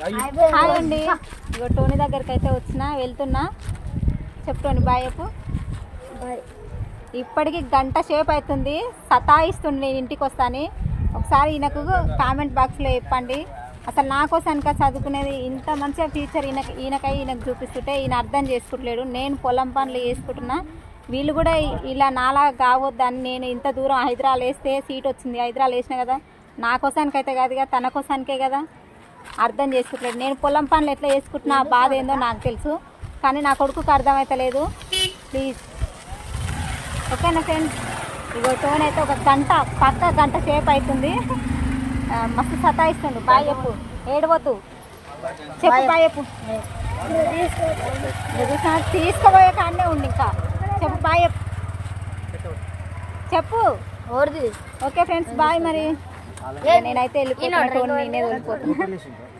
Hi అండి. ఇగో Tony దగ్గరికి అయితే వెళ్తున్నా. చెప్తోని బాయ్ చెప్పు. ఇప్పటికి గంట సేపు అవుతుంది, సతాయిస్తుంది నేను ఇంటికి వస్తాను. ఒకసారి ఈయనకు కామెంట్ బాక్స్లో చెప్పండి, అసలు నా కోసానిక చదువుకునేది. ఇంత మంచిగా టీచర్ ఈయనకు చూపిస్తుంటే ఈయన అర్థం చేసుకుంటలేడు. నేను పొలం పనులు చేసుకుంటున్నా, వీళ్ళు కూడా ఇలా నాలా కావద్దని నేను ఇంత దూరం హైదరాబాద్ వేస్తే సీట్ వచ్చింది. హైదరాబాద్ వేసినా కదా, నా కోసానికైతే కాదుగా, తన కోసానికే కదా. అర్థం చేసుకుంటలేదు. నేను పొలం పనులు ఎట్లా చేసుకుంటున్నా ఆ బాధ ఏందో నాకు తెలుసు, కానీ నా కొడుకుకి అర్థమవుతలేదు. ప్లీజ్ ఓకేనా ఫ్రెండ్స్. ఇగో టోన్ అయితే ఒక గంట సేపు అవుతుంది, మస్తు సతాయిస్తుండు. బాయ్ చెప్పు, ఏడవద్దు, చెప్పు బాయ్ చెప్పు. తీసుకోబోయే కాడనే ఉండి ఇంకా చెప్పు బాయ్ చెప్పు. Okay friends, bye. మరి నేనైతే వెళ్ళిపోతున్నా, టోన్ నేనే వెళ్ళిపోతున్నా.